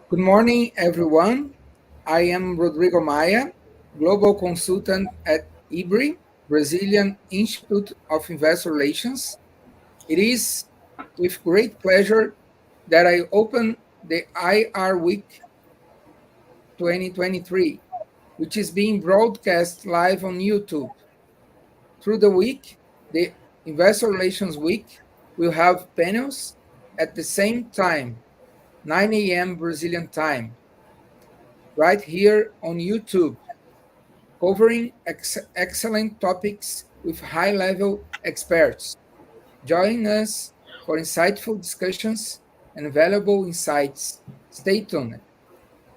Good morning, everyone. I am Rodrigo Maia, Global Consultant at IBRI, Brazilian Institute of Investor Relations. It is with great pleasure that I open the IR Week 2023, which is being broadcast live on YouTube. Through the week, the Investor Relations Week will have panels at the same time, 9 a.m. Brazilian time, right here on YouTube, covering excellent topics with high-level experts. Join us for insightful discussions and valuable insights. Stay tuned.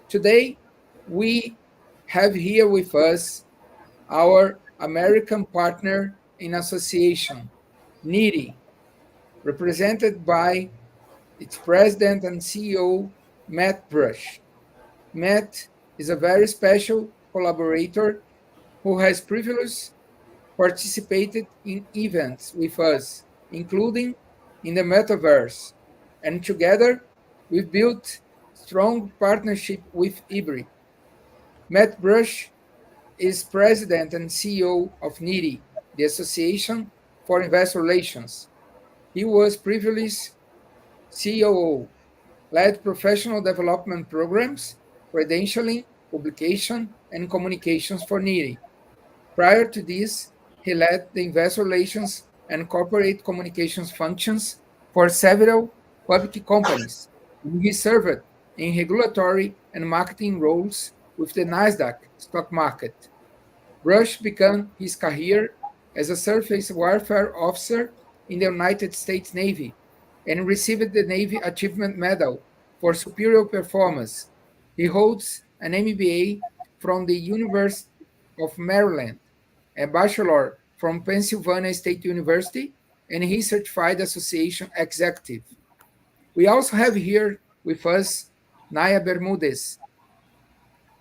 Today, we have here with us our American partner in association, NIRI, represented by its president and CEO, Matt Brush. Matt is a very special collaborator who has previously participated in events with us, including in the metaverse, and together we've built strong partnership with IBRI. Matt Brush is president and CEO of NIRI, the Association for Investor Relations. He was previously COO, led professional development programs, credentialing, publication, and communications for NIRI. Prior to this, he led the investor relations and corporate communications functions for several public companies. He served in regulatory and marketing roles with the Nasdaq stock market. Rush began his career as a surface warfare officer in the United States Navy and received the Navy Achievement Medal for superior performance. He holds an MBA from the University of Maryland, a bachelor from Pennsylvania State University, and he certified association executive. We also have here with us Naya Bermudez.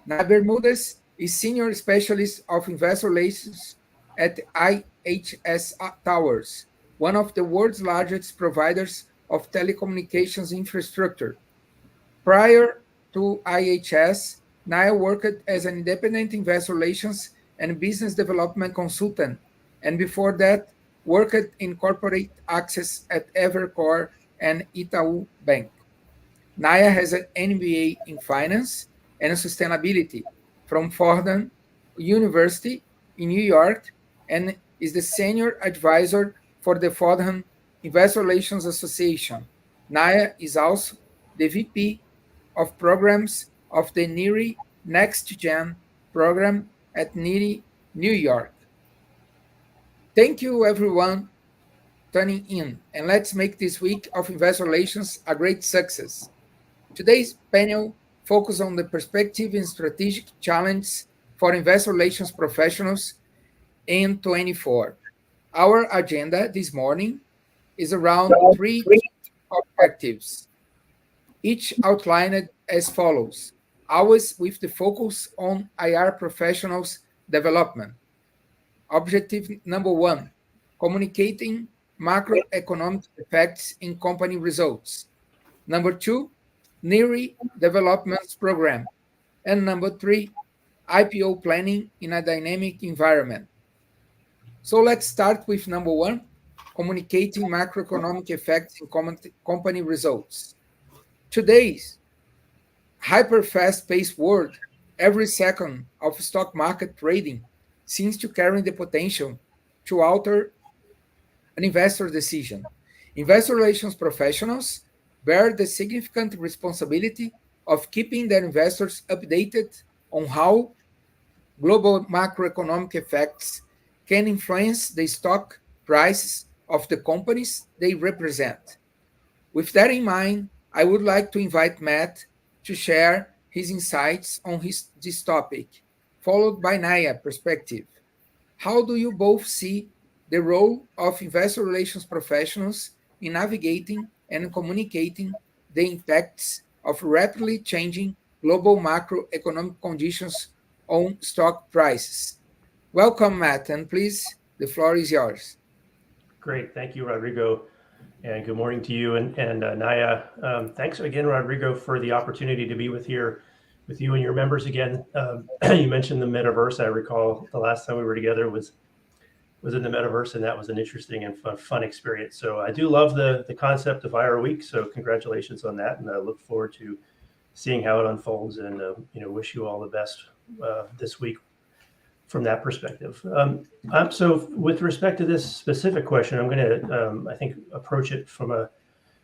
Naya Bermudez is senior specialist of investor relations at IHS Towers, one of the world's largest providers of telecommunications infrastructure. Prior to IHS, Naya worked as an independent investor relations and business development consultant, and before that, worked in corporate access at Evercore and Itaú Bank. Naya has an MBA in finance and sustainability from Fordham University in New York and is the senior advisor for the Fordham Investor Relations Association. Naya is also the VP of programs of the NIRI Next Gen program at NIRI New York. Thank you, everyone, tuning in, and let's make this week of investor relations a great success. Today's panel focuses on the perspective and strategic challenges for investor relations professionals in 24. Our agenda this morning is around three objectives, each outlined as follows, always with the focus on IR professionals' development. Objective number one, communicating macroeconomic effects in company results. Number two, NIRI Development Program. And number three, IPO planning in a dynamic environment. So let's start with number one, communicating macroeconomic effects in company results. Today's hyper fast-paced world, every second of stock market trading seems to carry the potential to alter an investor decision. Investor relations professionals bear the significant responsibility of keeping their investors updated on how global macroeconomic effects can influence the stock prices of the companies they represent. With that in mind, I would like to invite Matt to share his insights on this topic, followed by Naya perspective. How do you both see the role of investor relations professionals in navigating and communicating the impacts of rapidly changing global macroeconomic conditions on stock prices? Welcome, Matt, and please, the floor is yours. Great. Thank you, Rodrigo. And good morning to you and Naya. Thanks again, Rodrigo, for the opportunity to be with you and your members again. You mentioned the metaverse. I recall the last time we were together was in the metaverse, and that was an interesting and fun experience. So I do love the concept of IR Week. So congratulations on that, and I look forward to seeing how it unfolds. And wish you all the best this week from that perspective. So with respect to this specific question, I'm going to, I think, approach it from a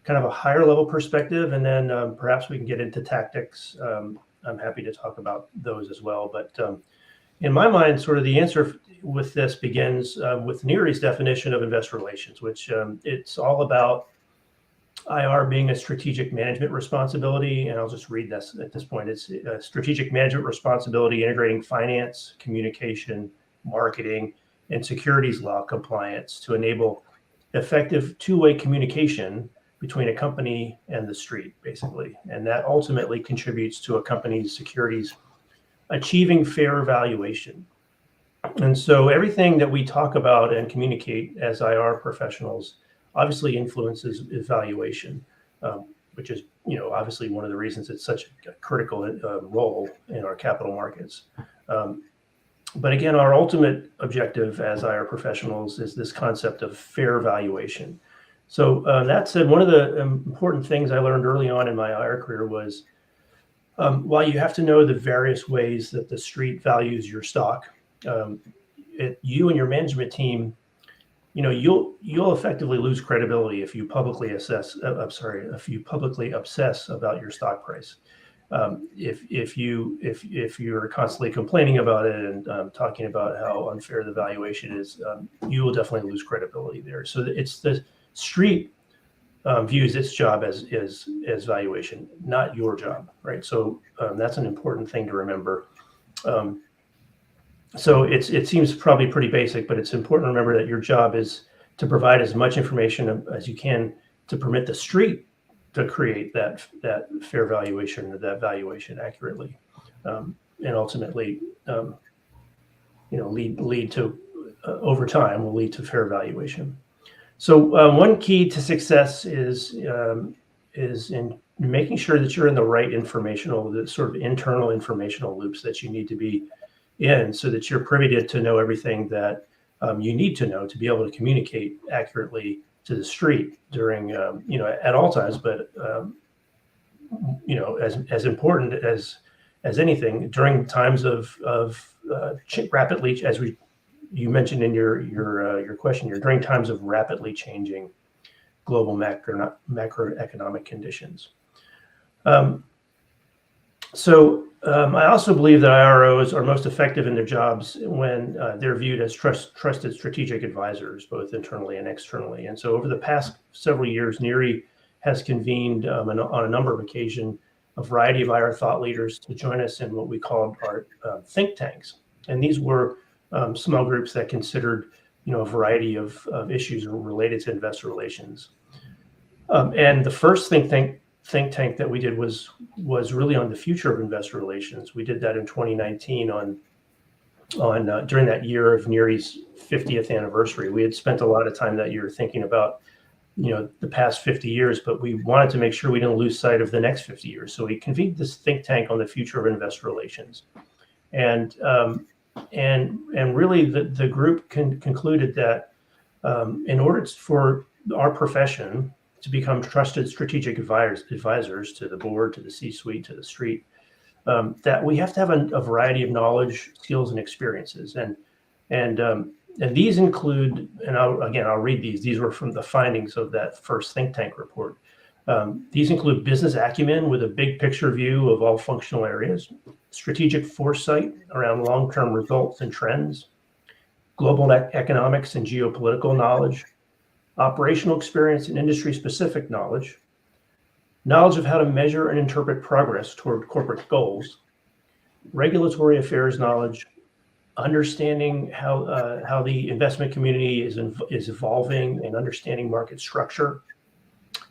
kind of a higher level perspective, and then perhaps we can get into tactics. I'm happy to talk about those as well. But in my mind, sort of the answer with this begins with NERI's definition of investor relations, which it's all about IR being a strategic management responsibility. And I'll just read this at this point. It's a strategic management responsibility integrating finance, communication, marketing, and securities law compliance to enable effective two-way communication between a company and the street, basically. And that ultimately contributes to a company's securities achieving fair valuation. And so everything that we talk about and communicate as IR professionals obviously influences valuation, which is, obviously one of the reasons it's such a critical role in our capital markets. But again, our ultimate objective as IR professionals is this concept of fair valuation. So that said, one of the important things I learned early on in my IR career was while you have to know the various ways that the street values your stock, you and your management team, you'll effectively lose credibility if you publicly obsess about your stock price. If you're constantly complaining about it and talking about how unfair the valuation is, you will definitely lose credibility there. So it's the street views its job as valuation, not your job, right? So that's an important thing to remember. So it seems probably pretty basic, but it's important to remember that your job is to provide as much information as you can to permit the street to create that fair valuation or that valuation accurately, and ultimately, lead to over time will lead to fair valuation. So one key to success is in making sure that you're in the right the sort of internal informational loops that you need to be in, so that you're privy to know everything that you need to know to be able to communicate accurately to the street during, at all times, but as important as anything during times of rapidly, as you mentioned in your question here, during times of rapidly changing global macroeconomic conditions. I also believe that IROs are most effective in their jobs when they're viewed as trusted strategic advisors, both internally and externally. And so over the past several years, NERI has convened on a number of occasions a variety of IR thought leaders to join us in what we called our think tanks. And these were small groups that considered, a variety of issues related to investor relations. And the first think tank that we did was really on the future of investor relations. We did that in 2019 on during that year of NERI's 50th anniversary. We had spent a lot of time that year thinking about, the past 50 years, but we wanted to make sure we didn't lose sight of the next 50 years. So we convened this think tank on the future of investor relations. And really the group concluded that in order for our profession to become trusted strategic advisors to the board, to the C-suite, to the street, that we have to have a variety of knowledge, skills, and experiences. And these include, and I'll read these. These were from the findings of that first think tank report. These include business acumen with a big picture view of all functional areas, strategic foresight around long-term results and trends, global economics and geopolitical knowledge, operational experience and industry-specific knowledge of how to measure and interpret progress toward corporate goals, regulatory affairs knowledge, understanding how the investment community is evolving and understanding market structure.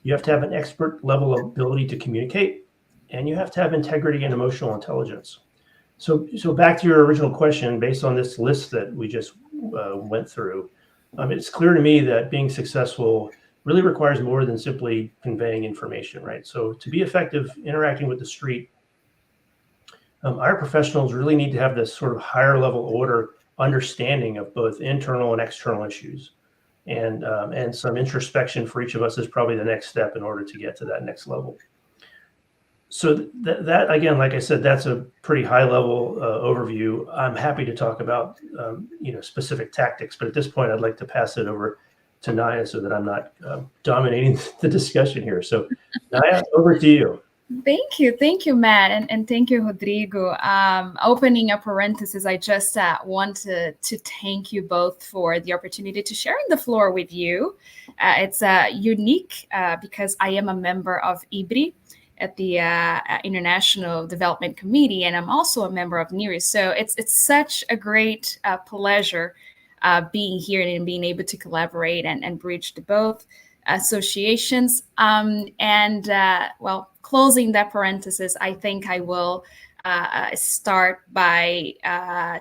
You have to have an expert level of ability to communicate, and you have to have integrity and emotional intelligence. So back to your original question, based on this list that we just went through, it's clear to me that being successful really requires more than simply conveying information, right? So to be effective interacting with the street, our professionals really need to have this sort of higher level order understanding of both internal and external issues. And some introspection for each of us is probably the next step in order to get to that next level. So that again, like I said, that's a pretty high level overview. I'm happy to talk about specific tactics, but at this point, I'd like to pass it over to Naya so that I'm not dominating the discussion here. So Naya, over to you. Thank you, Matt, and thank you, Rodrigo. Opening a parenthesis, I just want to thank you both for the opportunity to share the floor with you. It's unique because I am a member of IBRI at the International Development Committee, and I'm also a member of NIRI. So it's such a great pleasure being here and being able to collaborate and bridge the both associations. Closing that parenthesis, I think I will start by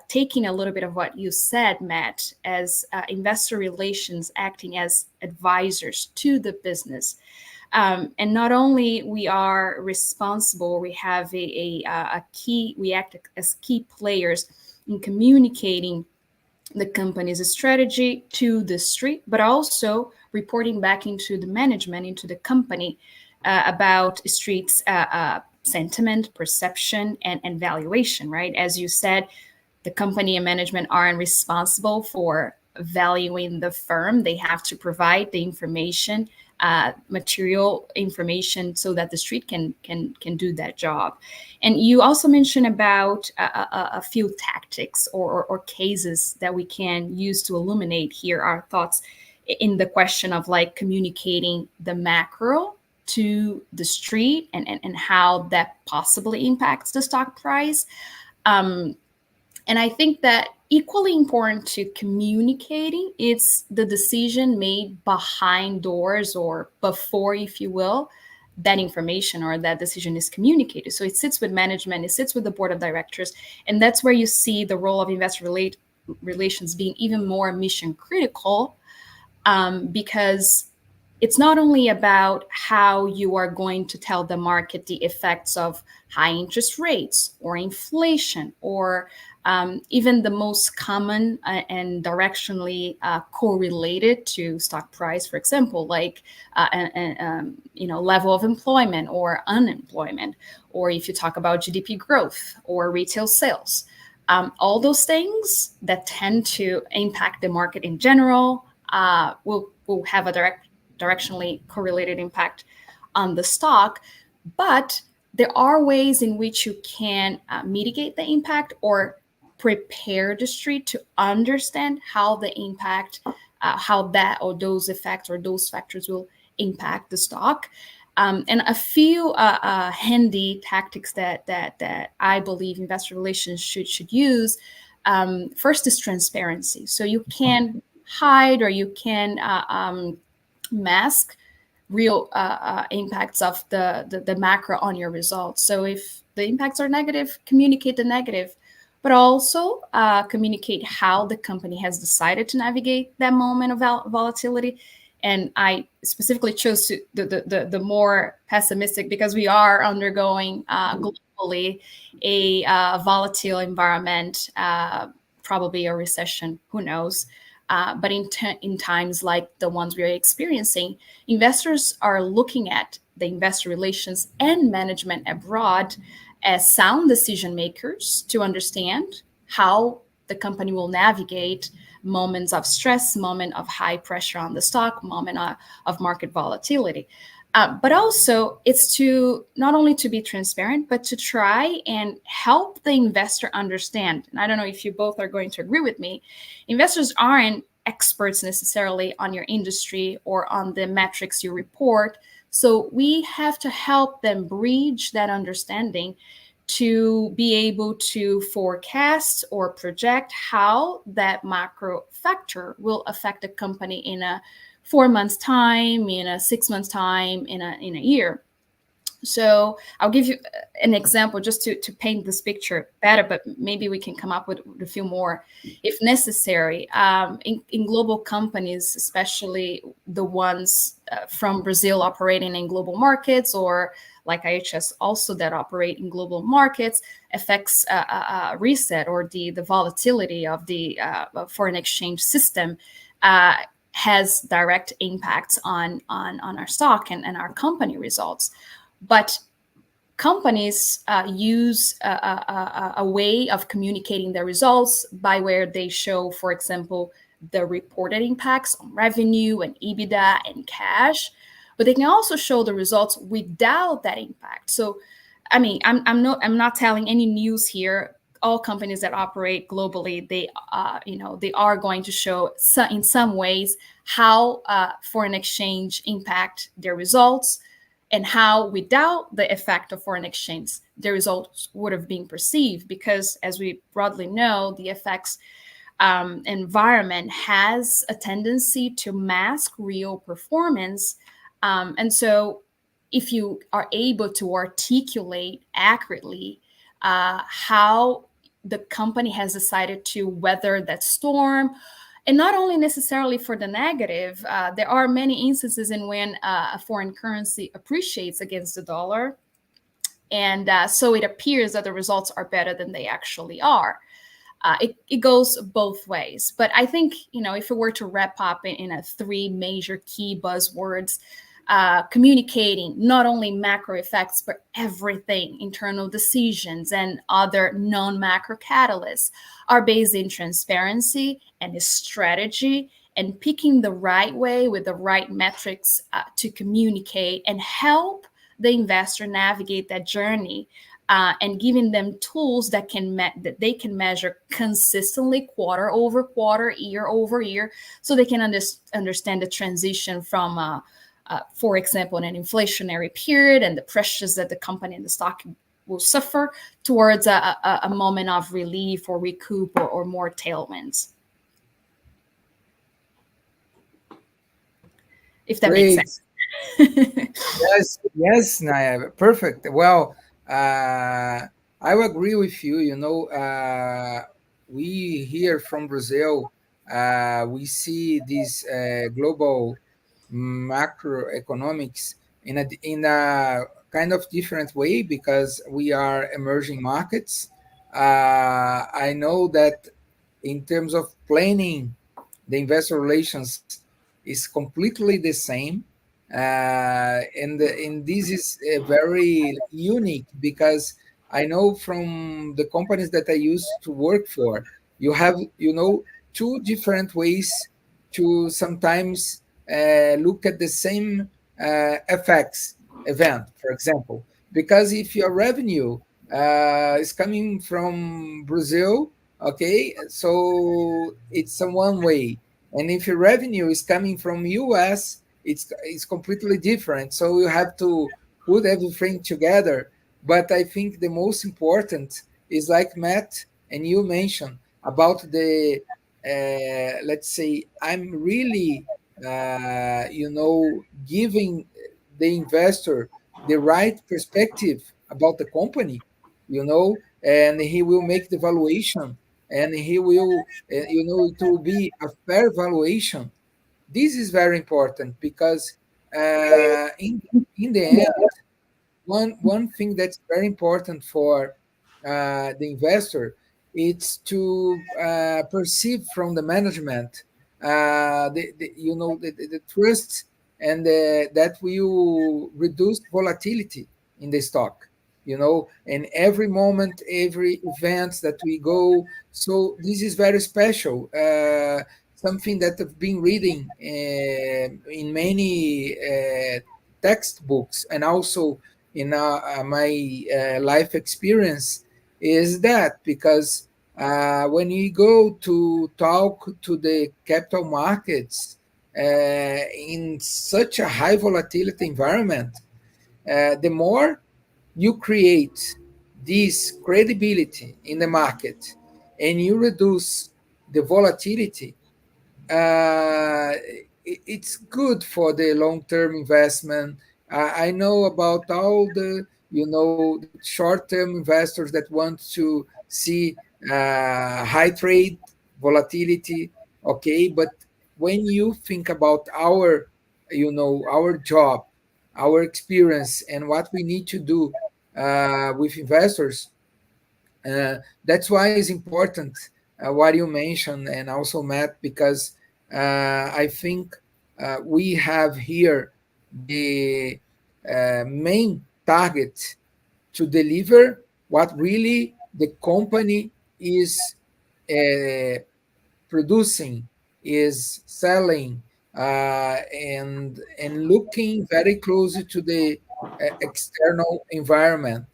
taking a little bit of what you said, Matt, as investor relations acting as advisors to the business. And not only we are responsible, we have we act as key players in communicating the company's strategy to the street, but also reporting back into the management, into the company about street's sentiment, perception, and valuation, right? As you said, the company and management aren't responsible for valuing the firm. They have to provide the information, material information, so that the street can do that job. And you also mentioned about a few tactics or cases that we can use to illuminate here our thoughts in the question of like communicating the macro to the street and how that possibly impacts the stock price. And I think that equally important to communicating, it's the decision made behind doors or before, if you will, that information or that decision is communicated. So it sits with management, it sits with the board of directors, and that's where you see the role of investor relations being even more mission critical, because it's not only about how you are going to tell the market the effects of high interest rates or inflation or even the most common and directionally correlated to stock price, for example, like level of employment or unemployment, or if you talk about GDP growth or retail sales, all those things that tend to impact the market in general will have a directionally correlated impact on the stock. But there are ways in which you can mitigate the impact or prepare the street to understand how the impact, how that or those effects or those factors will impact the stock. And a few handy tactics that I believe investor relations should use. First is transparency. So you can hide or you can mask real impacts of the macro on your results. So if the impacts are negative, communicate the negative, but also communicate how the company has decided to navigate that moment of volatility. And I specifically chose the more pessimistic because we are undergoing globally a volatile environment, probably a recession, who knows. But in times like the ones we are experiencing, investors are looking at the investor relations and management abroad as sound decision makers to understand how the company will navigate moments of stress, moment of high pressure on the stock, moment of market volatility. But also it's to not only to be transparent, but to try and help the investor understand. And I don't know if you both are going to agree with me. Investors aren't experts necessarily on your industry or on the metrics you report. So we have to help them bridge that understanding to be able to forecast or project how that macro factor will affect the company in a 4 months time, in a 6 months time, in a year. So I'll give you an example just to paint this picture better, but maybe we can come up with a few more if necessary. In global companies, especially the ones from Brazil operating in global markets, or like IHS also that operate in global markets, FX reset or the volatility of the foreign exchange system has direct impacts on our stock and our company results. But companies use a way of communicating their results by where they show, for example, the reported impacts on revenue and EBITDA and cash, but they can also show the results without that impact. So, I mean, I'm not telling any news here. All companies that operate globally, they are going to show in some ways how foreign exchange impact their results, and how without the effect of foreign exchange, the results would have been perceived. Because as we broadly know, the FX environment has a tendency to mask real performance. And so if you are able to articulate accurately how the company has decided to weather that storm, and not only necessarily for the negative, there are many instances in when a foreign currency appreciates against the dollar. And so it appears that the results are better than they actually are. It goes both ways. But I think, if we were to wrap up in three major key buzzwords, communicating not only macro effects, but everything, internal decisions and other non-macro catalysts, are based in transparency and strategy, and picking the right way with the right metrics to communicate and help the investor navigate that journey, and giving them tools that they can measure consistently, quarter over quarter, year over year, so they can understand the transition from for example, in an inflationary period and the pressures that the company and the stock will suffer, towards a moment of relief or recoup or more tailwinds. If that Great. makes sense. Yes, Naya, perfect. Well, I will agree with you. We here from Brazil, we see this global macroeconomics in a kind of different way, because we are emerging markets. I know that in terms of planning, the investor relations is completely the same, and this is very unique, because I know from the companies that I used to work for, you have two different ways to sometimes look at the same FX event, for example. Because if your revenue is coming from Brazil, okay, so it's a one way. And if your revenue is coming from US, it's completely different. So you have to put everything together. But I think the most important is, like Matt and you mentioned, about the let's say, I'm really giving the investor the right perspective about the company, and he will make the valuation, and he will, it will be a fair valuation. This is very important, because in the end, one thing that's very important for the investor, it's to perceive from the management the trust, and that will reduce volatility in the stock, and every moment, every event that we go. So this is very special. Something that I've been reading in many textbooks, and also in my life experience, is that because when you go to talk to the capital markets in such a high volatility environment, the more you create this credibility in the market, and you reduce the volatility, it's good for the long-term investment. I know about all the, the short-term investors that want to see high trade volatility. Okay, but when you think about our, our job, our experience, and what we need to do with investors, that's why it's important what you mentioned, and also Matt, because I think we have here the main target to deliver what really the company is producing, is selling, and looking very closely to the external environment.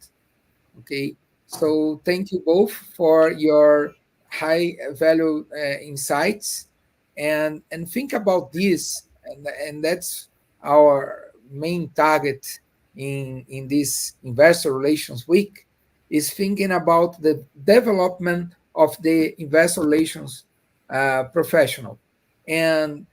Okay, so thank you both for your high value insights, and think about this, and that's our main target in this investor relations week, is thinking about the development of the investor relations professional, and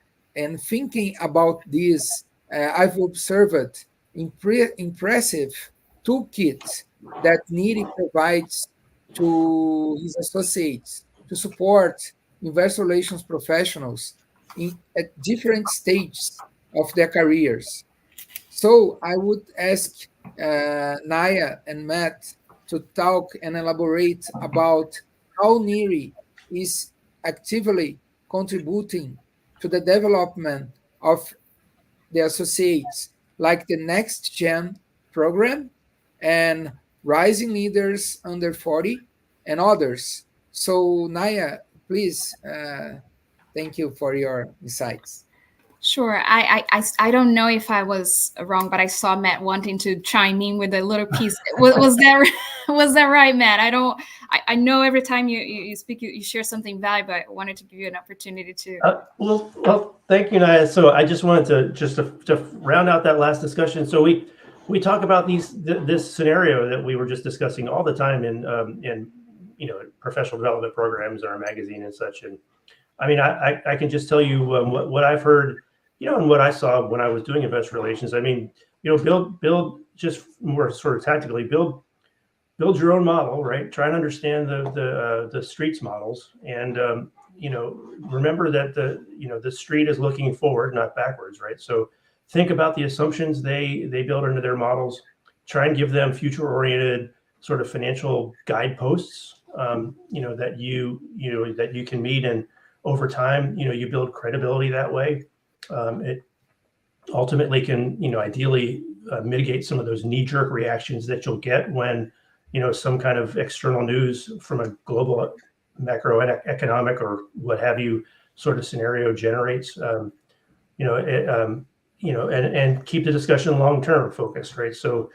thinking about this, I've observed impressive toolkits that Neri provides to his associates to support investor relations professionals at different stages of their careers. So I would ask Naya and Matt to talk and elaborate about how Neri is actively contributing to the development of the associates, like the Next Gen program and Rising Leaders Under 40 and others. So, Naya, please, thank you for your insights. Sure. I don't know if I was wrong, but I saw Matt wanting to chime in with a little piece. Was that right, Matt? I know every time you speak, you share something valuable. I wanted to give you an opportunity to. Well, thank you, Naya. So I just wanted to round out that last discussion. So we talk about this scenario that we were just discussing all the time in professional development programs in our magazine and such. And I mean, I can just tell you what I've heard, and what I saw when I was doing investor relations. I mean, build just more sort of tactically, build your own model, right? Try and understand the street's models, and remember that the street is looking forward, not backwards, right? So think about the assumptions they build into their models. Try and give them future-oriented sort of financial guideposts, that you can meet, and over time, you build credibility that way. It ultimately can, ideally mitigate some of those knee-jerk reactions that you'll get when, some kind of external news from a global macroeconomic or what have you sort of scenario generates. And keep the discussion long-term focused, right? So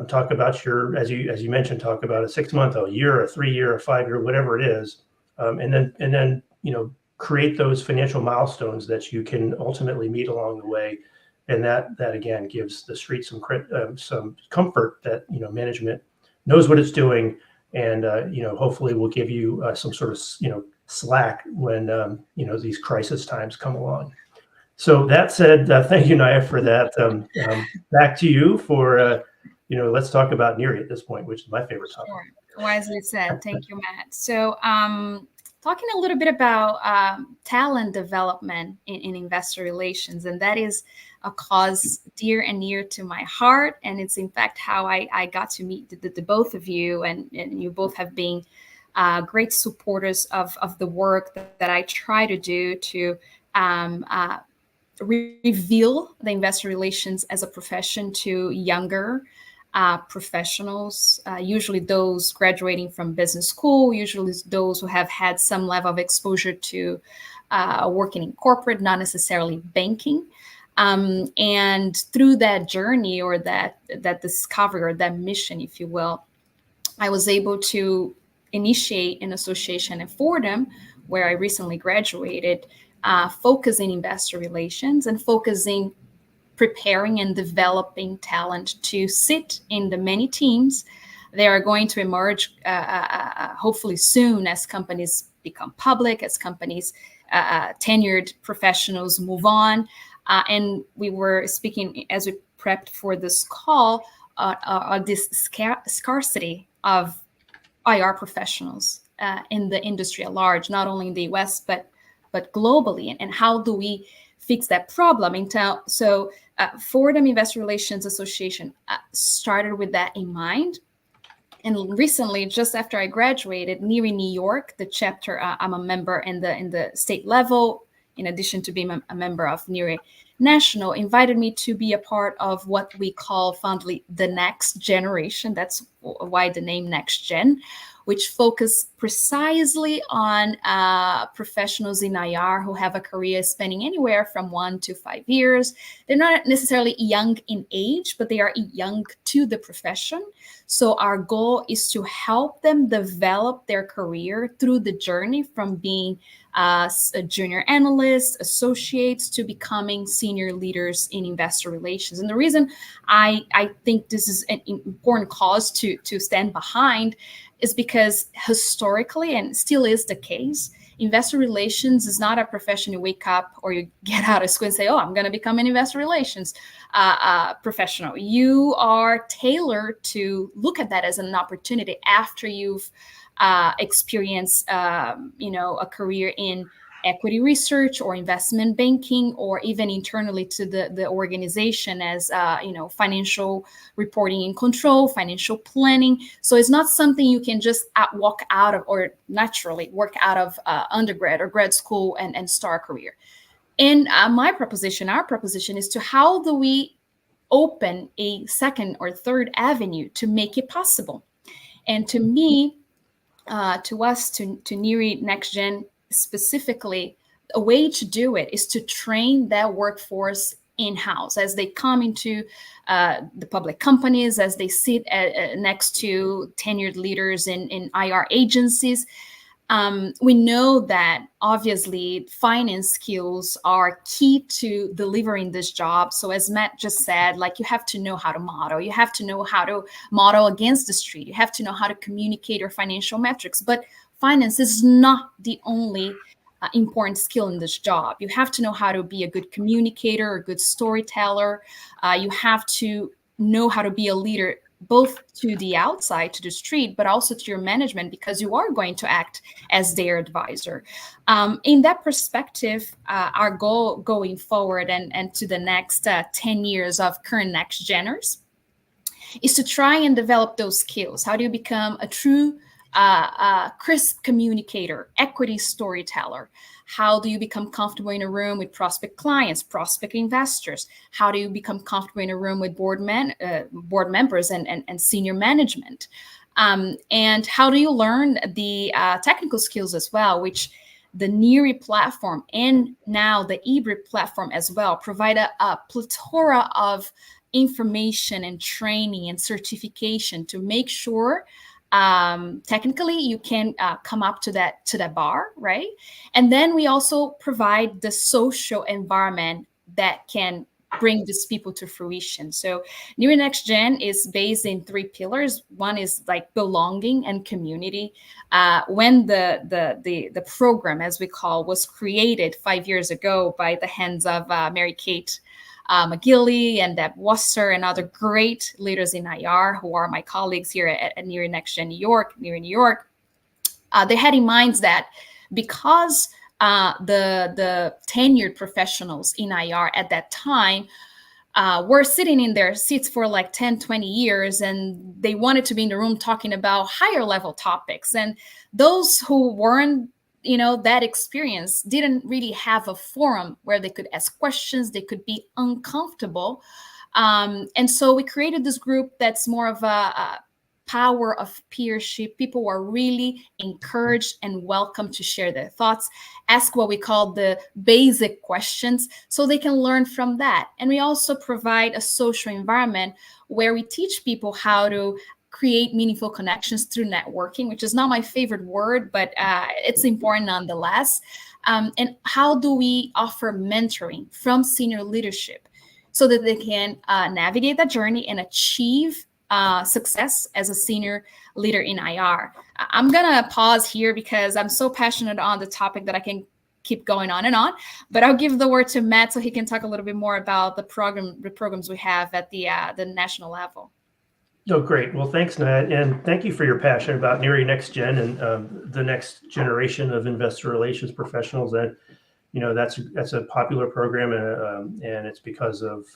talk about as you mentioned, talk about a 6 month, a year, a 3 year, a 5 year, whatever it is, and then create those financial milestones that you can ultimately meet along the way, and that again gives the street some comfort that management knows what it's doing, and hopefully will give you some sort of slack when these crisis times come along. So that said, thank you, Naya, for that. Back to you for let's talk about Neri at this point, which is my favorite topic. Sure. Wisely said. Thank you, Matt. So talking a little bit about talent development in investor relations, and that is a cause dear and near to my heart. And it's in fact how I got to meet the both of you, and you both have been great supporters of the work that I try to do to reveal the investor relations as a profession to younger professionals, usually those graduating from business school, usually those who have had some level of exposure to working in corporate, not necessarily banking. And through that journey, or that discovery, or that mission, if you will, I was able to initiate an association at Fordham, where I recently graduated, focusing investor relations and focusing preparing and developing talent to sit in the many teams that are going to emerge hopefully soon as companies become public, as companies, tenured professionals move on. And we were speaking, as we prepped for this call, this scarcity of IR professionals in the industry at large, not only in the US, but globally, and how do we fix that problem? So Fordham Investor Relations Association started with that in mind. And recently, just after I graduated, NERI New York, the chapter I'm a member in the state level, in addition to being a member of NERI National, invited me to be a part of what we call fondly the next generation. That's why the name Next Gen, which focus precisely on professionals in IR who have a career spanning anywhere from 1 to 5 years. They're not necessarily young in age, but they are young to the profession. So our goal is to help them develop their career through the journey from being a junior analyst, associates, to becoming senior leaders in investor relations. And the reason I think this is an important cause to stand behind is because historically, and still is the case, investor relations is not a profession you wake up or you get out of school and say, oh, I'm going to become an investor relations professional. You are tailored to look at that as an opportunity after you've experienced, a career in equity research or investment banking, or even internally to the organization as financial reporting and control, financial planning. So it's not something you can just walk out of or naturally work out of undergrad or grad school and start a career. And our proposition is to how do we open a second or third avenue to make it possible. And to me, to us, to NERI Next Gen specifically, a way to do it is to train that workforce in-house as they come into the public companies, as they sit next to tenured leaders in IR agencies. We know that obviously finance skills are key to delivering this job. So as Matt just said, like, you have to know how to model, you have to know how to model against the street, you have to know how to communicate your financial metrics. But finance is not the only important skill in this job. You have to know how to be a good communicator, a good storyteller. You have to know how to be a leader, both to the outside, to the street, but also to your management, because you are going to act as their advisor. In that perspective, our goal going forward and to the next 10 years of current Next Geners is to try and develop those skills. How do you become a true crisp communicator, equity storyteller? How do you become comfortable in a room with prospect clients, prospect investors? How do you become comfortable in a room with board members and senior management? And how do you learn the technical skills as well, which the NERI platform and now the IBRI platform as well provide a plethora of information and training and certification to make sure technically you can come up to that bar, right? And then we also provide the social environment that can bring these people to fruition. So NERI Next Gen is based in 3 pillars. One is like belonging and community. When the program, as we call, was created 5 years ago by the hands of Mary Kate McGilly and Deb Wasser and other great leaders in IR who are my colleagues here at NERI Next Gen NERI New York, they had in mind that because the tenured professionals in IR at that time were sitting in their seats for like 10, 20 years, and they wanted to be in the room talking about higher level topics. And those who weren't that experience didn't really have a forum where they could ask questions, they could be uncomfortable. And so we created this group that's more of a power of peership. People who are really encouraged and welcome to share their thoughts, ask what we call the basic questions so they can learn from that. And we also provide a social environment where we teach people how to create meaningful connections through networking, which is not my favorite word, but it's important nonetheless. And how do we offer mentoring from senior leadership so that they can navigate that journey and achieve success as a senior leader in IR? I'm going to pause here because I'm so passionate on the topic that I can keep going on and on. But I'll give the word to Matt so he can talk a little bit more about the programs we have at the national level. Oh, great. Well, thanks, Nat. And thank you for your passion about IBRI Next Gen and the next generation of investor relations professionals. And, that's a popular program, and it's because of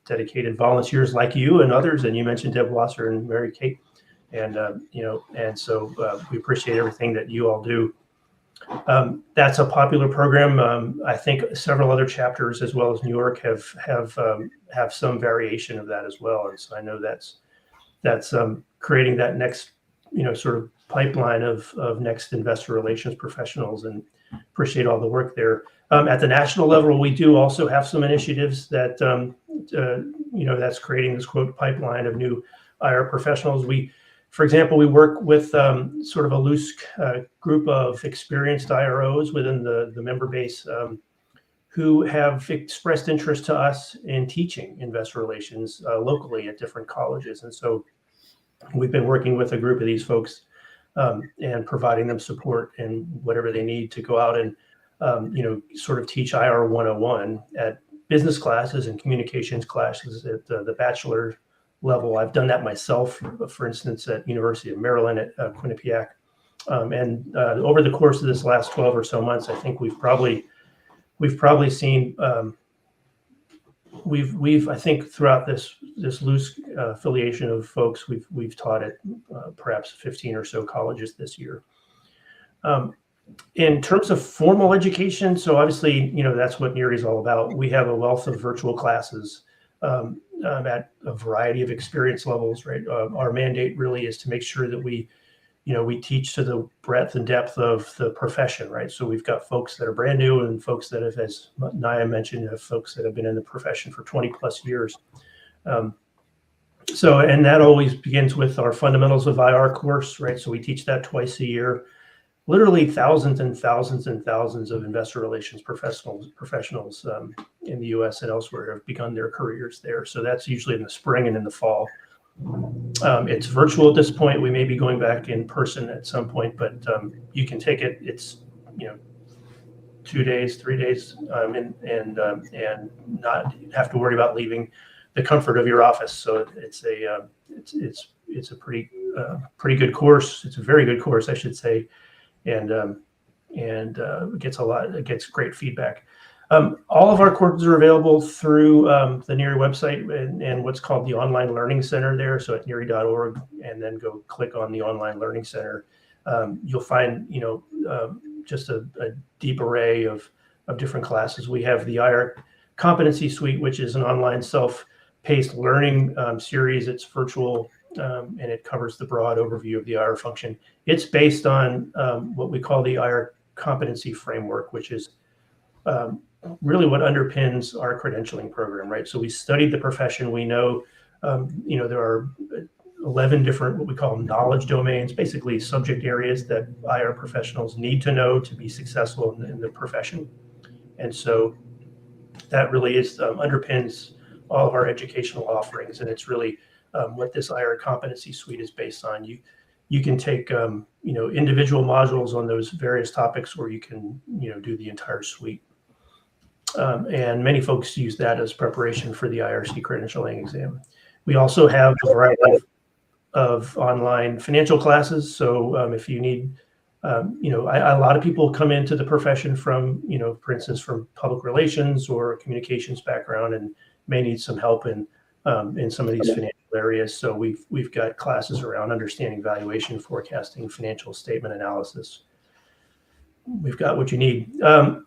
dedicated volunteers like you and others. And you mentioned Deb Wasser and Mary Kate. And, so we appreciate everything that you all do. That's a popular program. I think several other chapters, as well as New York, have some variation of that as well. And so I know that's creating that next, sort of pipeline of next investor relations professionals, and appreciate all the work there. At the national level, we do also have some initiatives that, that's creating this quote pipeline of new IR professionals. For example, we work with sort of a loose group of experienced IROs within the member base who have expressed interest to us in teaching investor relations locally at different colleges. And so we've been working with a group of these folks and providing them support and whatever they need to go out and, sort of teach IR 101 at business classes and communications classes at the bachelor level. I've done that myself, for instance, at University of Maryland at Quinnipiac. And over the course of this last 12 or so months, I think we've probably seen, I think throughout this loose affiliation of folks, we've taught at perhaps 15 or so colleges this year. In terms of formal education, so obviously, that's what IBRI is all about. We have a wealth of virtual classes at a variety of experience levels, right? Our mandate really is to make sure that we teach to the breadth and depth of the profession, right? So we've got folks that are brand new and folks that have, as Naya mentioned, have folks that have been in the profession for 20 plus years. And that always begins with our Fundamentals of IR course, right? So we teach that twice a year. Literally thousands and thousands and thousands of investor relations professionals in the U.S. and elsewhere have begun their careers there. So that's usually in the spring and in the fall. It's virtual at this point. We may be going back in person at some point, but you can take it. It's 2 days, 3 days, and not have to worry about leaving the comfort of your office. So it's a pretty good course. It's a very good course, I should say. And it gets great feedback. All of our courses are available through the IBRI website and what's called the Online Learning Center there. So at IBRI.org, and then go click on the Online Learning Center. You'll find, just a deep array of different classes. We have the IR Competency Suite, which is an online self-paced learning series. It's virtual. And it covers the broad overview of the IR function. It's based on what we call the IR competency framework, which is really what underpins our credentialing program, right? So we studied the profession. We know, there are 11 different what we call knowledge domains, basically subject areas that IR professionals need to know to be successful in the profession. And so that really is underpins all of our educational offerings, and it's really what this IR competency suite is based on. You can take individual modules on those various topics, or you can do the entire suite. And many folks use that as preparation for the IRC credentialing exam. We also have a variety of online financial classes. So if you need, a lot of people come into the profession from, for instance, from public relations or a communications background, and may need some help in some of these financial areas. So we've got classes around understanding valuation, forecasting, financial statement analysis. We've got what you need.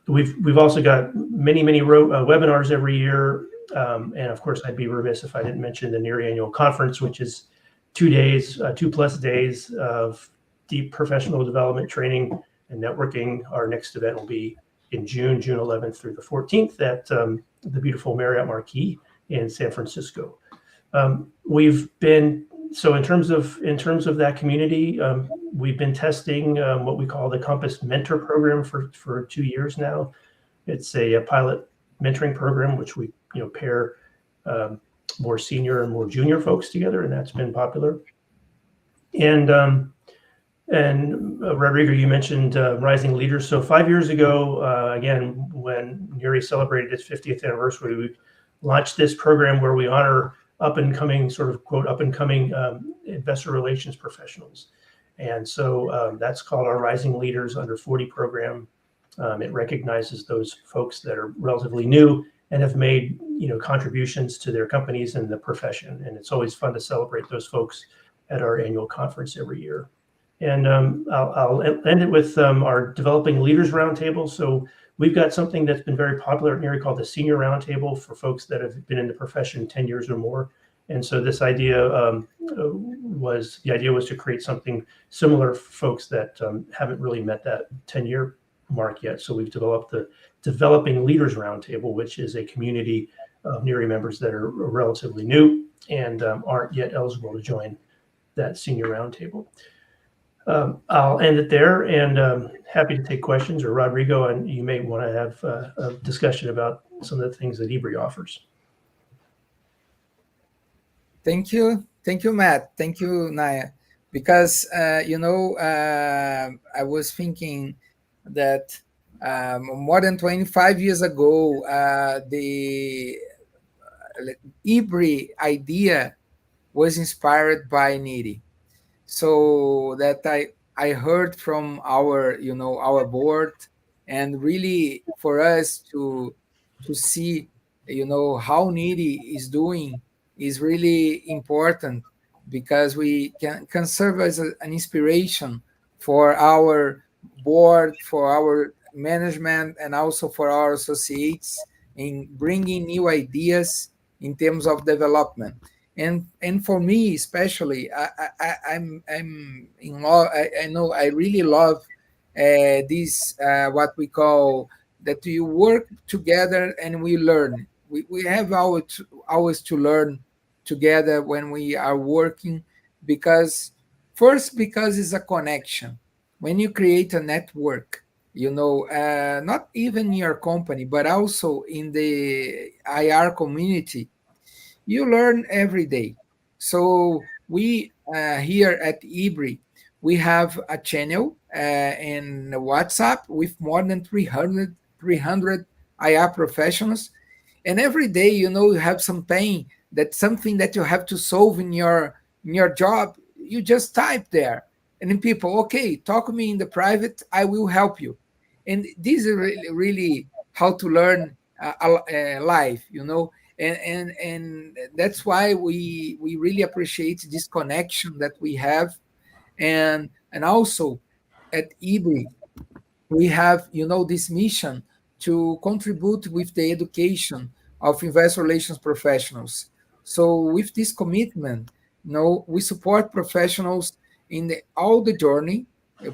We've also got many webinars every year, and of course, I'd be remiss if I didn't mention the IBRI annual conference, which is 2 days, 2+ days of deep professional development training and networking. Our next event will be in June 11th through the 14th at the beautiful Marriott Marquis in San Francisco. In terms of that community, we've been testing what we call the Compass Mentor Program for 2 years now. It's a pilot mentoring program, which we pair more senior and more junior folks together, and that's been popular. And And Rodrigo, you mentioned Rising Leaders. So 5 years ago, again, when IBRI celebrated its 50th anniversary, we launched this program where we honor up-and-coming, sort of quote, up-and-coming investor relations professionals. And so that's called our Rising Leaders Under 40 program. It recognizes those folks that are relatively new and have made, contributions to their companies and the profession. And it's always fun to celebrate those folks at our annual conference every year. And I'll end it with our Developing Leaders Roundtable. So we've got something that's been very popular at IBRI called the Senior Roundtable for folks that have been in the profession 10 years or more. And so this idea was to create something similar for folks that haven't really met that 10-year mark yet. So we've developed the Developing Leaders Roundtable, which is a community of IBRI members that are relatively new and aren't yet eligible to join that Senior Roundtable. I'll end it there, and happy to take questions, or Rodrigo, and you may want to have a discussion about some of the things that IBRI offers. Thank you, Matt. Thank you, Naya. Because I was thinking that more than 25 years ago, the IBRI idea was inspired by NIRI. So that I heard from our board, and really for us to see how NIRI is doing is really important, because we can serve as an inspiration for our board, for our management, and also for our associates in bringing new ideas in terms of development. And for me especially, I'm in love. I know I really love this what we call that you work together and we learn. We have always to learn together when we are working, because it's a connection. When you create a network, not even in your company, but also in the IR community, you learn every day. So we here at IBRI, we have a channel in WhatsApp with more than 300 IR professionals. And every day, you have some pain, that's something that you have to solve in your job. You just type there. And then people, okay, talk to me in the private, I will help you. And this is really how to learn life, And that's why we really appreciate this connection that we have. And also at IBRI, we have, this mission to contribute with the education of investor relations professionals. So with this commitment, we support professionals in all the journey,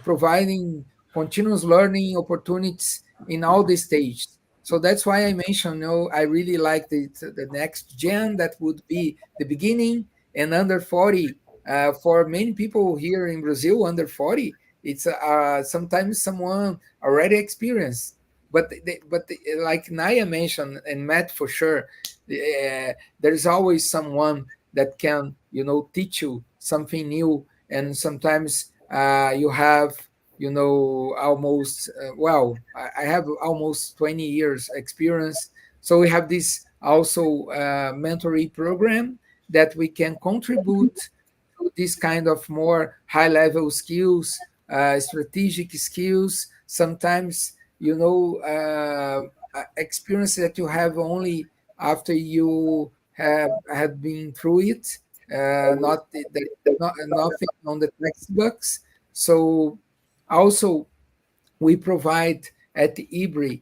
providing continuous learning opportunities in all the stages. So that's why I mentioned, I really like the next gen, that would be the beginning, and under 40. For many people here in Brazil, under 40, it's sometimes someone already experienced. But like Naya mentioned, and Matt for sure, there's always someone that can, teach you something new. And sometimes you have, almost, I have almost 20 years experience. So we have this also mentoring program that we can contribute to this kind of more high-level skills, strategic skills, sometimes, experience that you have only after you have been through it, nothing on the textbooks. So also we provide at IBRI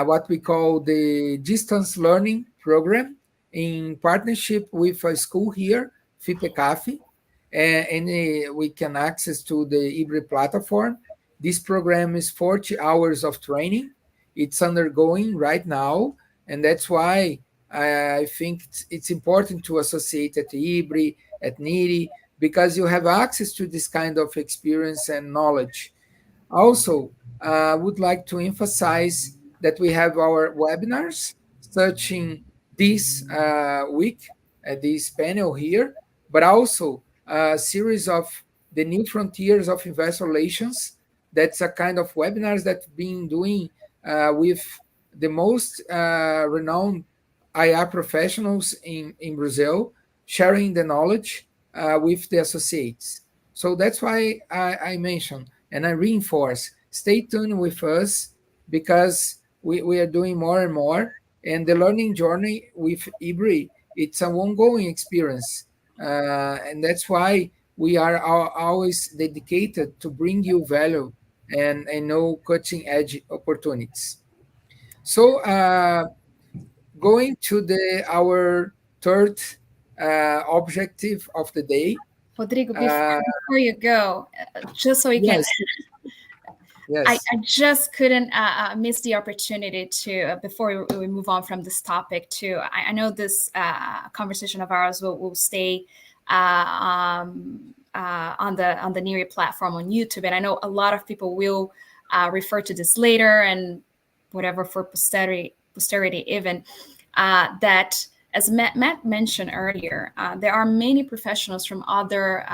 what we call the distance learning program in partnership with a school here, FIPECAF, and we can access to the IBRI platform. This program is 40 hours of training. It's undergoing right now, and that's why I think it's important to associate at IBRI, at NIRI, because you have access to this kind of experience and knowledge. Also, I would like to emphasize that we have our webinars, such in this week, at this panel here, but also a series of the New Frontiers of Investor Relations. That's a kind of webinars that we've been doing with the most renowned IR professionals in Brazil, sharing the knowledge with the associates. So that's why I mentioned and I reinforce, stay tuned with us, because we are doing more and more. And the learning journey with IBRI, it's an ongoing experience. And that's why we are always dedicated to bring you value and no cutting edge opportunities. So going to our third objective of the day. Rodrigo, before you go, just so we Yes. I just couldn't miss the opportunity to, before we move on from this topic, to, I know this conversation of ours will stay on the NERI platform on YouTube, and I know a lot of people will refer to this later and whatever for posterity even, that, as Matt mentioned earlier, there are many professionals from other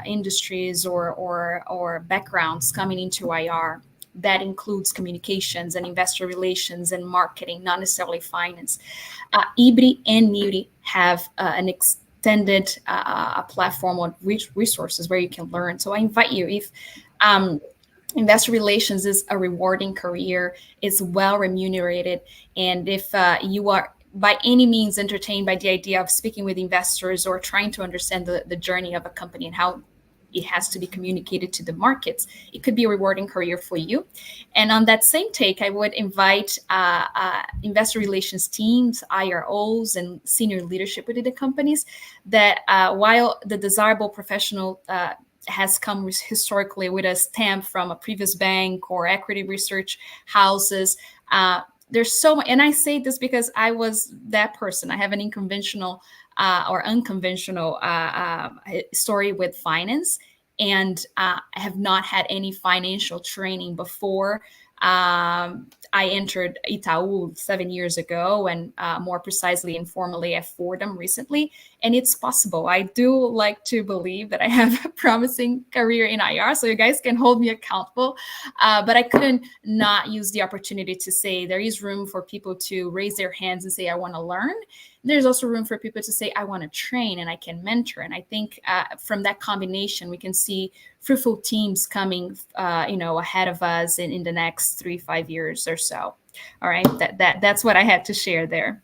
industries or backgrounds coming into IR. That includes communications and investor relations and marketing, not necessarily finance. IBRI and NERI have an extended platform on resources where you can learn. So I invite you, if investor relations is a rewarding career, it's well remunerated, and if you are by any means entertained by the idea of speaking with investors or trying to understand the journey of a company and how it has to be communicated to the markets, it could be a rewarding career for you. And on that same take, I would invite investor relations teams, IROs, and senior leadership within the companies that while the desirable professional has come historically with a stamp from a previous bank or equity research houses, there's so much, and I say this because I was that person. I have an unconventional story with finance, and I have not had any financial training before. I entered Itaú 7 years ago, and more precisely, informally, at Fordham recently. And it's possible. I do like to believe that I have a promising career in IR, so you guys can hold me accountable. But I couldn't not use the opportunity to say there is room for people to raise their hands and say, I want to learn. There's also room for people to say, I want to train and I can mentor. And I think from that combination, we can see fruitful teams coming, ahead of us in the next 3-5 years or so. All right, that's what I had to share there.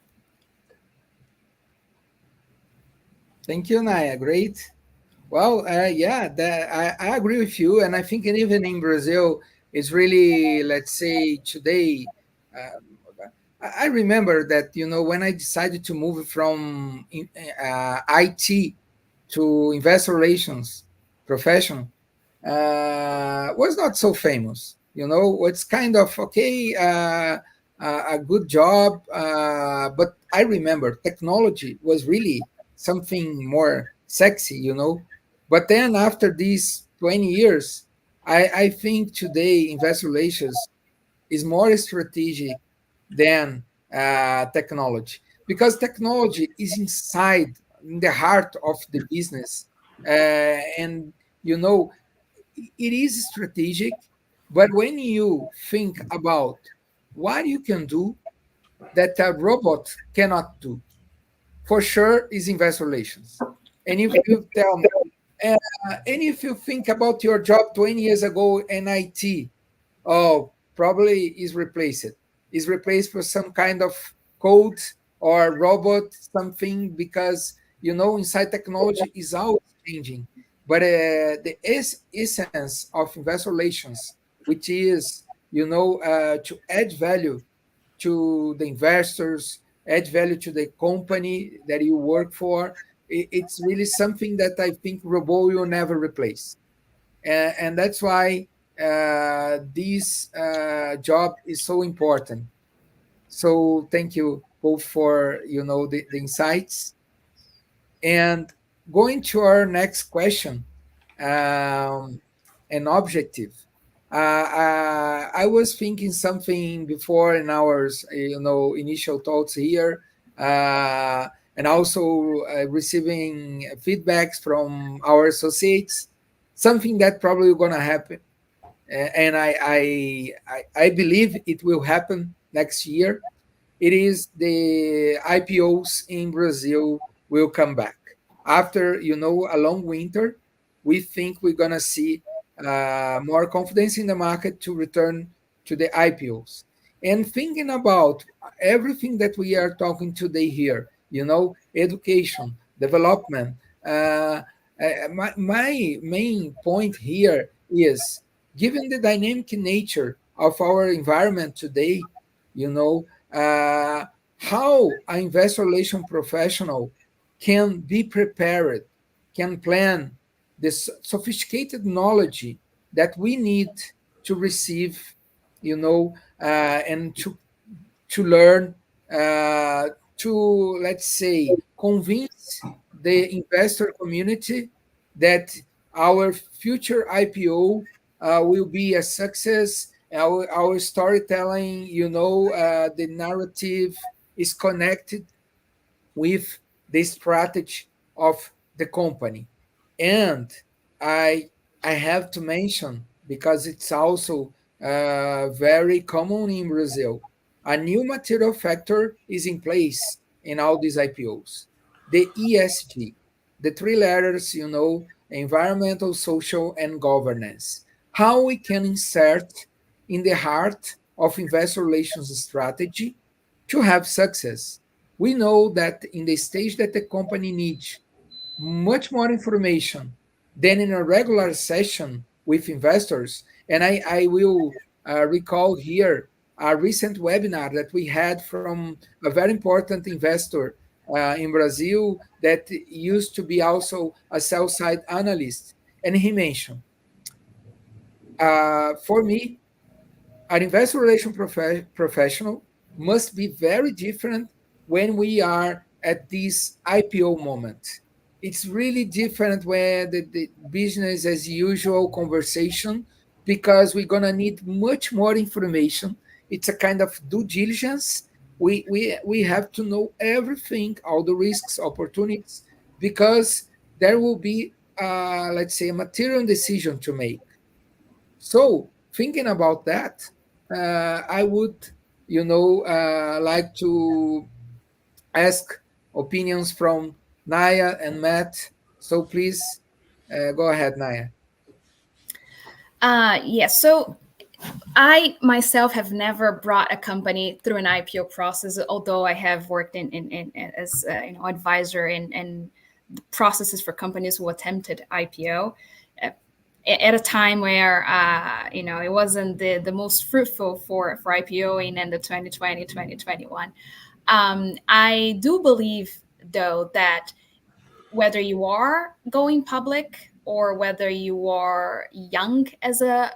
Thank you, Naya. Great. Well, I agree with you, and I think even in Brazil, it's really, let's say, today. I remember that, when I decided to move from IT to investor relations profession, was not so famous. It's kind of okay, a good job, but I remember technology was really something more sexy, But then after these 20 years, I think today investor relations is more strategic than technology, because technology is in the heart of the business, and it is strategic. But when you think about what you can do that a robot cannot do, for sure is investor relations. And if you tell me, and if you think about your job 20 years ago in IT, probably is replaced for some kind of code or robot, something, because inside technology is always changing. But the essence of investor relations, which is to add value to the investors, add value to the company that you work for, it's really something that I think robot will never replace. And that's why this job is so important. So thank you both for the insights. And going to our next question, an objective. I was thinking something before in our initial thoughts here, and also receiving feedbacks from our associates. something that probably going to happen, and I believe it will happen next year. It is the IPOs in Brazil will come back after a long winter. We think we're gonna see more confidence in the market to return to the IPOs. And thinking about everything that we are talking today here, education, development. My main point here is, given the dynamic nature of our environment today, how an investor relation professional can be prepared, can plan this sophisticated knowledge that we need to receive, and to learn, to, let's say, convince the investor community that our future IPO will be a success. Our storytelling, the narrative is connected with the strategy of the company. And I have to mention, because it's also very common in Brazil, a new material factor is in place in all these IPOs, the ESG, the three letters, environmental, social, and governance. How we can insert in the heart of investor relations strategy to have success. We know that in the stage that the company needs much more information than in a regular session with investors. And I will recall here a recent webinar that we had from a very important investor in Brazil that used to be also a sell-side analyst. And he mentioned, for me, an investor relation professional must be very different when we are at this IPO moment. It's really different when the business as usual conversation, because we're going to need much more information. It's a kind of due diligence. We have to know everything, all the risks, opportunities, because there will be, let's say, a material decision to make. So thinking about that, I would, like to ask opinions from Naya and Matt. So please go ahead, Naya. Yes. So I myself have never brought a company through an IPO process, although I have worked in as advisor in processes for companies who attempted IPO at a time where it wasn't the most fruitful for IPOing in the 2020, 2021. I do believe, though, that whether you are going public or whether you are young as a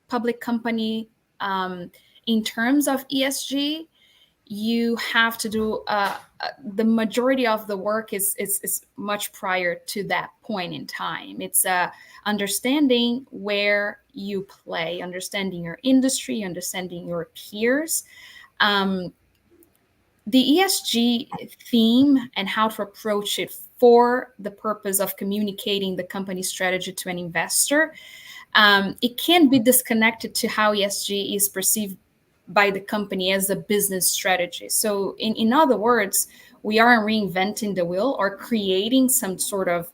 public company, in terms of ESG, you have to do the majority of the work is much prior to that point in time. It's understanding where you play, understanding your industry, understanding your peers. The ESG theme and how to approach it for the purpose of communicating the company strategy to an investor, it can be disconnected to how ESG is perceived by the company as a business strategy. So in other words, we aren't reinventing the wheel or creating some sort of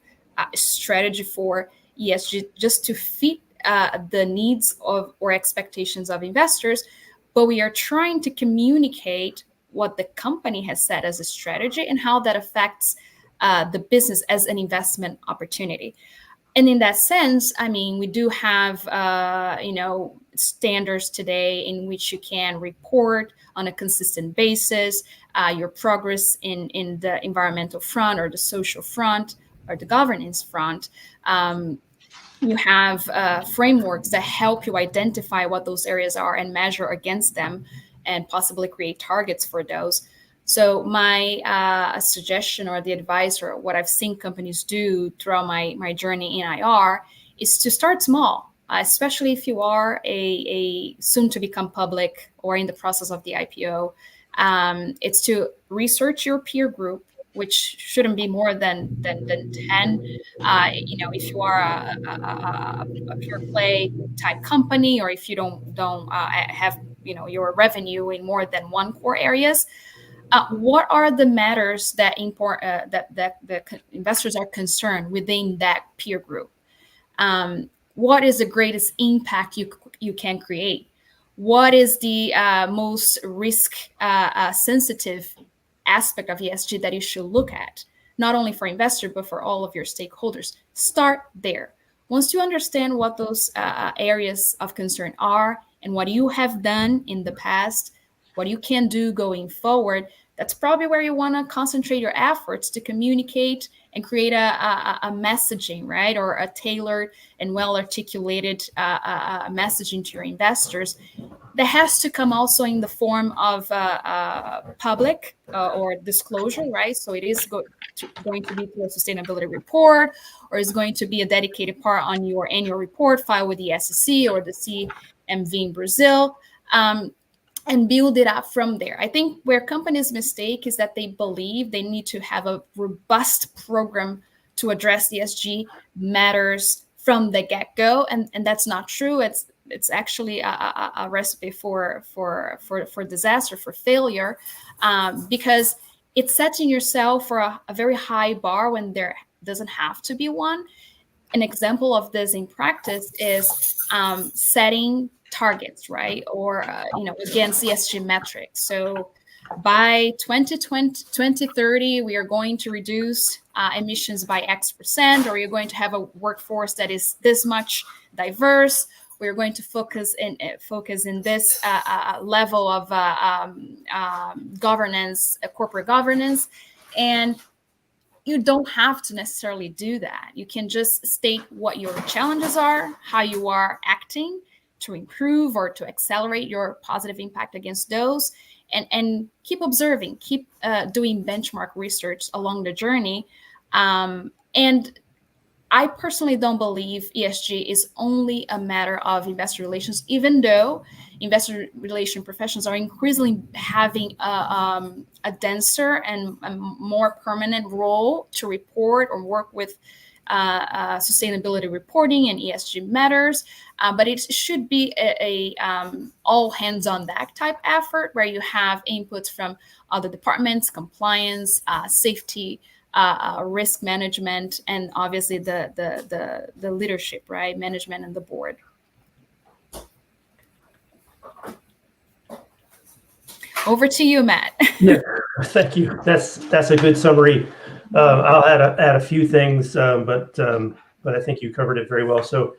strategy for ESG just to fit the needs of or expectations of investors, but we are trying to communicate what the company has set as a strategy and how that affects the business as an investment opportunity. And in that sense, I mean, we do have, standards today in which you can report on a consistent basis your progress in the environmental front or the social front or the governance front. You have frameworks that help you identify what those areas are and measure against them and possibly create targets for those. So my suggestion or the advice or what I've seen companies do throughout my journey in IR is to start small, especially if you are a soon to become public or in the process of the IPO. It's to research your peer group, which shouldn't be more than 10. If you are a pure play type company, or if you don't have your revenue in more than one core areas, what are the matters that the investors are concerned within that peer group? What is the greatest impact you can create? What is the most risk sensitive aspect of ESG that you should look at, not only for investors, but for all of your stakeholders? Start there. Once you understand what those areas of concern are and what you have done in the past, what you can do going forward, that's probably where you want to concentrate your efforts to communicate and create a messaging, right? Or a tailored and well-articulated messaging to your investors. That has to come also in the form of public or disclosure, right? So it is going to be through a sustainability report, or is going to be a dedicated part on your annual report filed with the SEC or the CMV in Brazil. And build it up from there. I think where companies mistake is that they believe they need to have a robust program to address ESG matters from the get-go, and that's not true. It's actually a recipe for disaster, for failure, because it's setting yourself for a very high bar when there doesn't have to be one. An example of this in practice is setting targets, right? Or, against ESG metrics. So by 2030, we are going to reduce emissions by X%, or you're going to have a workforce that is this much diverse. We're going to focus in this level of governance, corporate governance. And you don't have to necessarily do that. You can just state what your challenges are, how you are acting to improve or to accelerate your positive impact against those, and keep observing, keep doing benchmark research along the journey. And I personally don't believe ESG is only a matter of investor relations, even though investor relation professionals are increasingly having a denser and a more permanent role to report or work with sustainability reporting and ESG matters, but it should be a all hands on deck type effort where you have inputs from other departments, compliance, safety, risk management, and obviously the leadership, right, management and the board. Over to you, Matt. Yeah, thank you. That's a good summary. I'll add a few things, but I think you covered it very well. So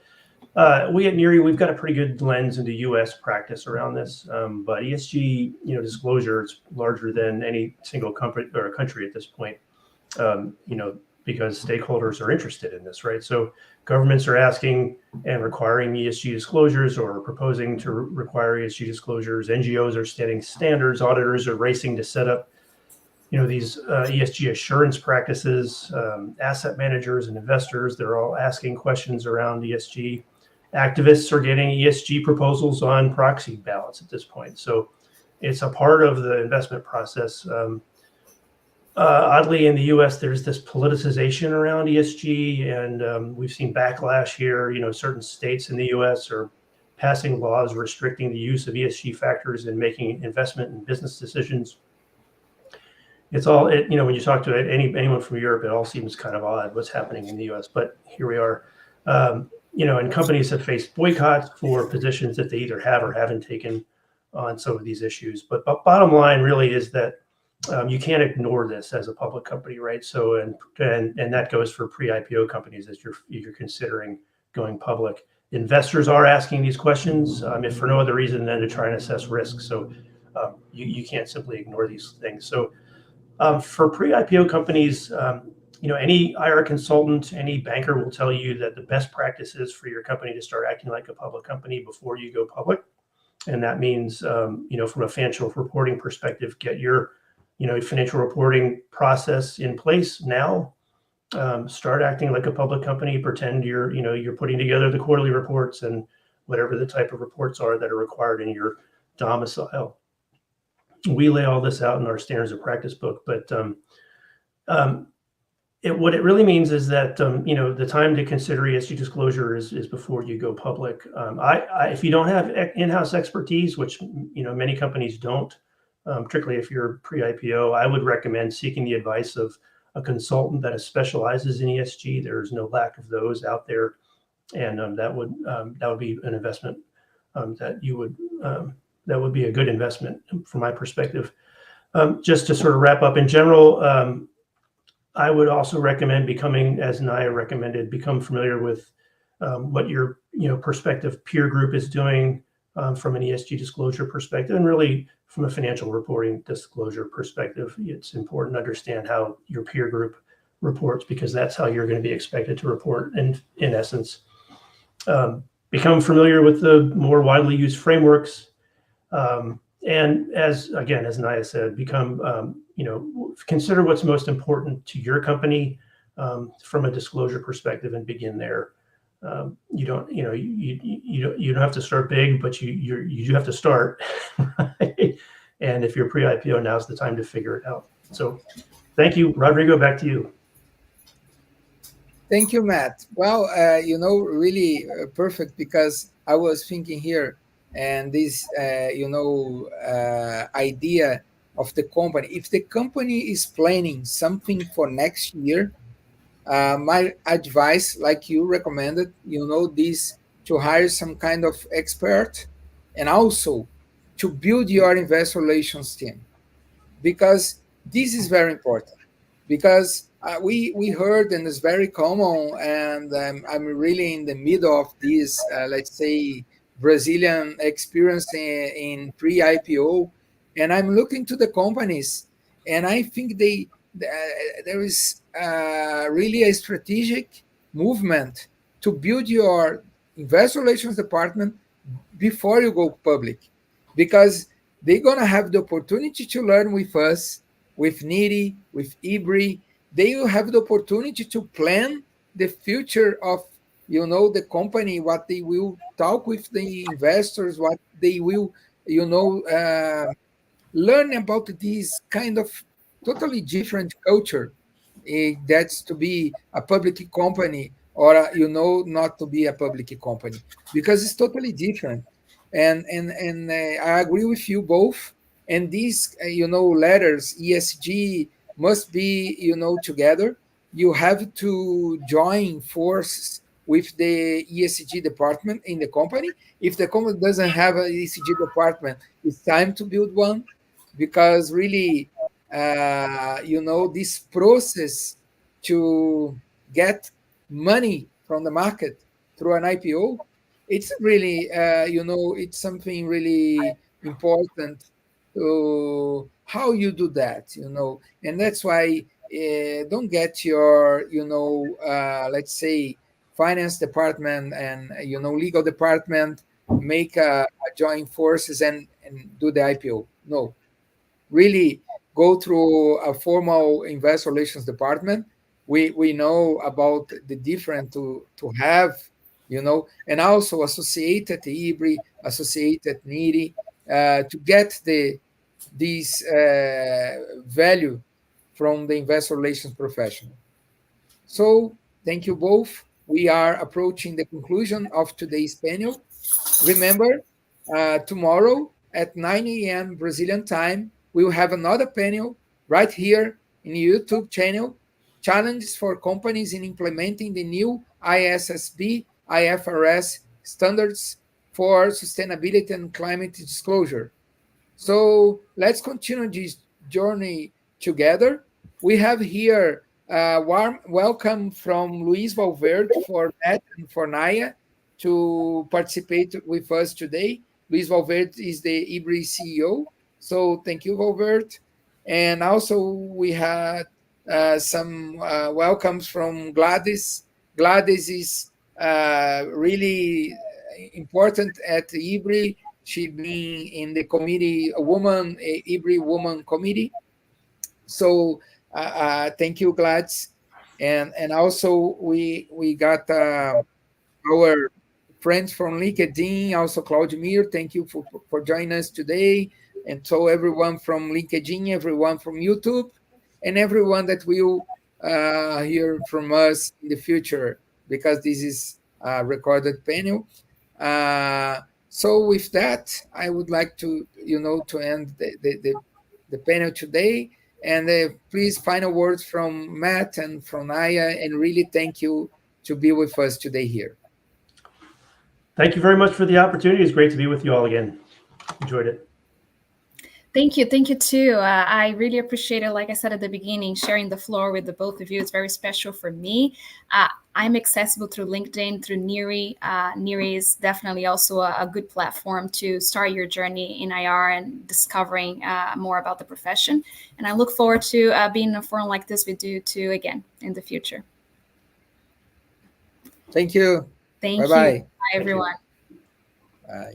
we at IBRI, we've got a pretty good lens into U.S. practice around this, but ESG, disclosure is larger than any single company or country at this point, because stakeholders are interested in this, right? So governments are asking and requiring ESG disclosures or proposing to require ESG disclosures. NGOs are setting standards. Auditors are racing to set up these ESG assurance practices. Asset managers and investors, they're all asking questions around ESG. Activists are getting ESG proposals on proxy ballots at this point. So it's a part of the investment process. Oddly, in the U.S., there's this politicization around ESG, and we've seen backlash here. Certain states in the U.S. are passing laws restricting the use of ESG factors in making investment and business decisions. It's all, when you talk to anyone from Europe, it all seems kind of odd what's happening in the U.S., but here we are. And companies have faced boycotts for positions that they either have or haven't taken on some of these issues. But bottom line really is that you can't ignore this as a public company, right? So, and that goes for pre-IPO companies as you're considering going public. Investors are asking these questions, if for no other reason than to try and assess risk. So you can't simply ignore these things. So for pre-IPO companies, any IR consultant, any banker will tell you that the best practice is for your company to start acting like a public company before you go public. And that means, from a financial reporting perspective, get your financial reporting process in place now. Start acting like a public company. Pretend you're putting together the quarterly reports and whatever the type of reports are that are required in your domicile. We lay all this out in our standards of practice book, but what it really means is that the time to consider ESG disclosure is before you go public. If you don't have in-house expertise, which many companies don't, particularly if you're pre-IPO, I would recommend seeking the advice of a consultant that specializes in ESG. There's no lack of those out there, and that would be an investment that would be a good investment from my perspective. Just to sort of wrap up in general. I would also recommend becoming, as Naya recommended, become familiar with what your prospective peer group is doing from an ESG disclosure perspective, and really from a financial reporting disclosure perspective. It's important to understand how your peer group reports, because that's how you're going to be expected to report in essence. Become familiar with the more widely used frameworks. And as Naya said, consider what's most important to your company from a disclosure perspective, and begin there. You don't have to start big, but you do have to start. Right? And if you're pre-IPO, now's the time to figure it out. So, thank you, Rodrigo. Back to you. Thank you, Matt. Well, really perfect, because I was thinking here, and this, idea of the company. If the company is planning something for next year, my advice, like you recommended, this, to hire some kind of expert, and also to build your investor relations team, because this is very important. Because we heard, and it's very common, and I'm really in the middle of this, let's say, Brazilian experience in pre-IPO, and I'm looking to the companies, and I think there is really a strategic movement to build your investor relations department before you go public, because they're going to have the opportunity to learn with us, with NIRI, with IBRI. They will have the opportunity to plan the future of the company, what they will talk with the investors, what they will learn about this kind of totally different culture, that's to be a public company, or not to be a public company, because it's totally different. And I agree with you both. And these letters, ESG, must be together. You have to join forces with the ESG department in the company. If the company doesn't have an ESG department, it's time to build one, because really, this process to get money from the market through an IPO, it's really, it's something really important to how you do that, and that's why don't get your, let's say, finance department and legal department make a join forces and do the IPO. No, really go through a formal investor relations department. We know about the different to have, and also associated IBRI, associated NIRI, to get this value from the investor relations professional. So thank you both. We are approaching the conclusion of today's panel. Remember, tomorrow at 9 a.m. Brazilian time, we will have another panel right here in the YouTube channel, Challenges for Companies in Implementing the New ISSB IFRS Standards for Sustainability and Climate Disclosure. So let's continue this journey together. We have here a warm welcome from Luis Valverde for Matt and for Naya to participate with us today. Luis Valverde is the IBRI CEO. So thank you, Valverde. And also we had some welcomes from Gladys. Gladys is really important at IBRI. She's been in the committee, IBRI Woman Committee. So thank you, Gladys. And also we got our friends from LinkedIn, also Claudemir. Thank you for joining us today. And so everyone from LinkedIn, everyone from YouTube. and everyone that will hear from us in the future, because this is a recorded panel. So with that, I would like to, to end the panel today. And please, final words from Matt and from Naya, and really thank you to be with us today here. Thank you very much for the opportunity. It's great to be with you all again. Enjoyed it. Thank you too. I really appreciate it. Like I said at the beginning, sharing the floor with the both of you is very special for me. I'm accessible through LinkedIn, through NIRI. NIRI is definitely also a good platform to start your journey in IR and discovering more about the profession. And I look forward to being in a forum like this with you too again in the future. Thank you. Thank you. Bye-bye. Bye, everyone. Bye.